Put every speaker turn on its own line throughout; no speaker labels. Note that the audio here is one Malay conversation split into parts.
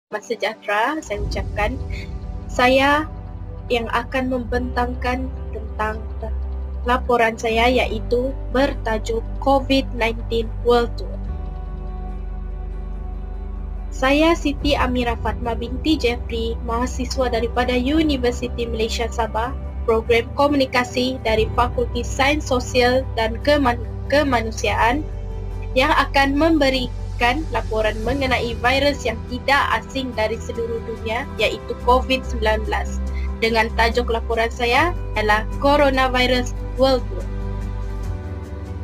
Sejahtera, saya ucapkan. Saya yang akan membentangkan tentang laporan saya iaitu bertajuk COVID-19 World Tour. Saya Siti Amira Fatma binti Jeffrey, mahasiswa daripada Universiti Malaysia Sabah, program komunikasi dari Fakulti Sains Sosial dan Kemanusiaan yang akan memberikan laporan mengenai virus yang tidak asing dari seluruh dunia iaitu COVID-19. Dengan tajuk laporan saya adalah Coronavirus World Tour.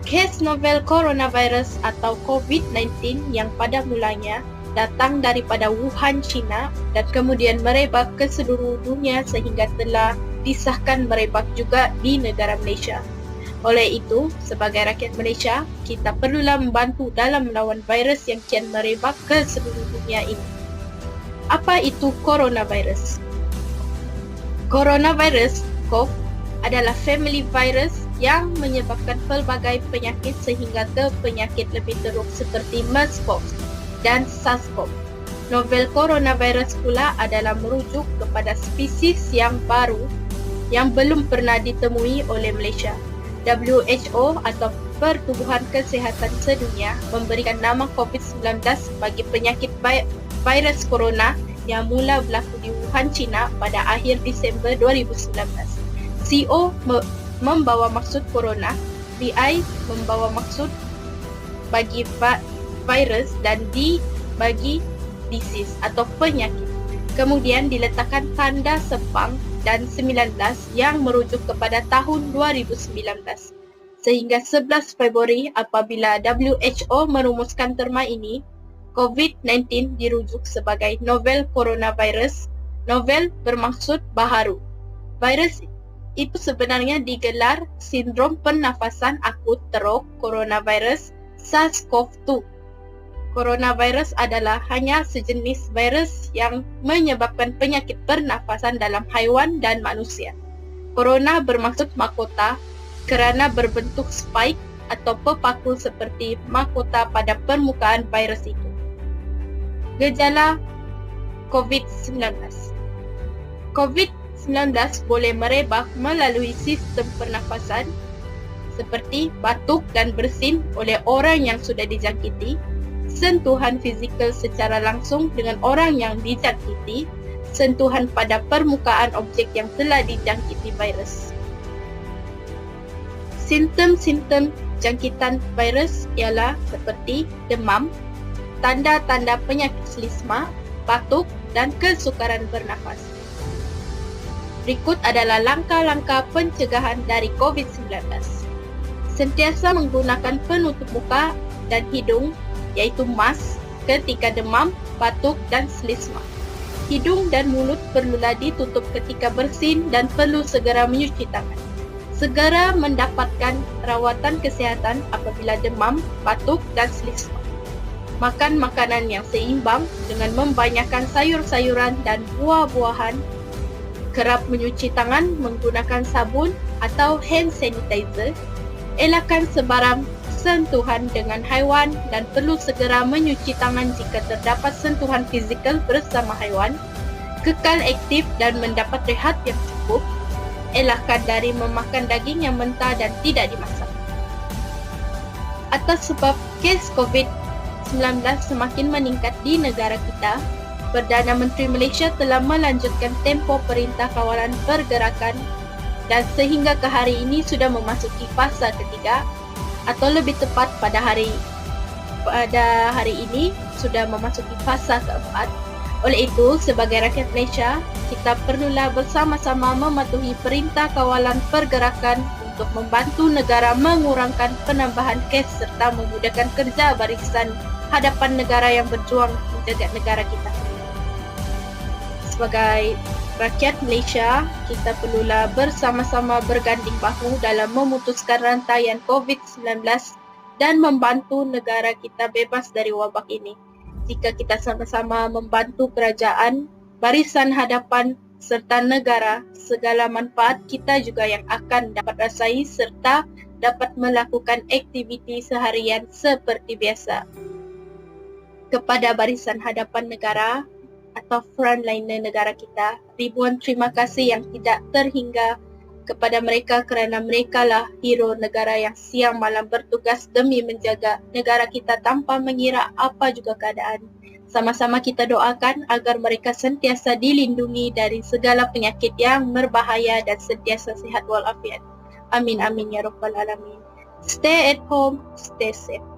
Kes novel coronavirus atau COVID-19 yang pada mulanya datang daripada Wuhan, China dan kemudian merebak ke seluruh dunia sehingga telah disahkan merebak juga di negara Malaysia. Oleh itu, sebagai rakyat Malaysia, kita perlulah membantu dalam melawan virus yang kian merebak ke seluruh dunia ini. Apa itu coronavirus? Coronavirus, COV, adalah family virus yang menyebabkan pelbagai penyakit sehingga ke penyakit lebih teruk seperti MERS-CoV dan SARS-CoV. Novel coronavirus pula adalah merujuk kepada spesies yang baru yang belum pernah ditemui oleh Malaysia. WHO atau Pertubuhan Kesihatan Sedunia memberikan nama COVID-19 bagi penyakit virus corona yang mula berlaku di Wuhan, China pada akhir Disember 2019. CO membawa maksud corona, VI membawa maksud bagi virus dan D bagi disease atau penyakit. Kemudian diletakkan tanda sepang dan 19 yang merujuk kepada tahun 2019. Sehingga 11 Februari apabila WHO merumuskan terma ini, COVID-19 dirujuk sebagai novel coronavirus. Novel bermaksud baharu. Virus itu sebenarnya digelar sindrom pernafasan akut teruk coronavirus SARS-CoV-2. Coronavirus adalah hanya sejenis virus yang menyebabkan penyakit pernafasan dalam haiwan dan manusia. Corona bermaksud mahkota kerana berbentuk spike atau pepaku seperti mahkota pada permukaan virus itu. Gejala COVID-19. COVID-19 boleh merebak melalui sistem pernafasan seperti batuk dan bersin oleh orang yang sudah dijangkiti, sentuhan fizikal secara langsung dengan orang yang dijangkiti, sentuhan pada permukaan objek yang telah dijangkiti virus. Simptom-simptom jangkitan virus ialah seperti demam, tanda-tanda penyakit selesma, batuk dan kesukaran bernafas. Berikut adalah langkah-langkah pencegahan dari COVID-19. Sentiasa menggunakan penutup muka dan hidung iaitu mask ketika demam, batuk dan selesma. Hidung dan mulut perlulah ditutup ketika bersin dan perlu segera mencuci tangan. Segera mendapatkan rawatan kesihatan apabila demam, batuk dan selesma. Makan makanan yang seimbang dengan membanyakkan sayur-sayuran dan buah-buahan. Kerap mencuci tangan menggunakan sabun atau hand sanitizer. Elakkan sebarang sentuhan dengan haiwan dan perlu segera mencuci tangan jika terdapat sentuhan fizikal bersama haiwan. Kekal aktif dan mendapat rehat yang cukup. Elakkan dari memakan daging yang mentah dan tidak dimasak. Atas sebab kes COVID-19 semakin meningkat di negara kita, Perdana Menteri Malaysia telah melanjutkan tempoh Perintah Kawalan Pergerakan dan sehingga ke hari ini sudah memasuki fasa ketiga atau lebih tepat pada hari ini sudah memasuki fasa keempat. Oleh itu, sebagai rakyat Malaysia, kita perlulah bersama-sama mematuhi Perintah Kawalan Pergerakan untuk membantu negara mengurangkan penambahan kes serta memudahkan kerja barisan hadapan negara yang berjuang menjaga negara kita. Sebagai rakyat Malaysia, kita perlulah bersama-sama berganding bahu dalam memutuskan rantaian COVID-19 dan membantu negara kita bebas dari wabak ini. Jika kita sama-sama membantu kerajaan, barisan hadapan serta negara, segala manfaat kita juga yang akan dapat rasai serta dapat melakukan aktiviti seharian seperti biasa. Kepada barisan hadapan negara, atau frontliner negara kita. Ribuan terima kasih yang tidak terhingga kepada mereka kerana mereka lah hero negara yang siang malam bertugas demi menjaga negara kita tanpa mengira apa juga keadaan. Sama-sama kita doakan agar mereka sentiasa dilindungi dari segala penyakit yang berbahaya dan sentiasa sihat walafiat. Amin amin ya rabbal alamin. Stay at home, stay safe.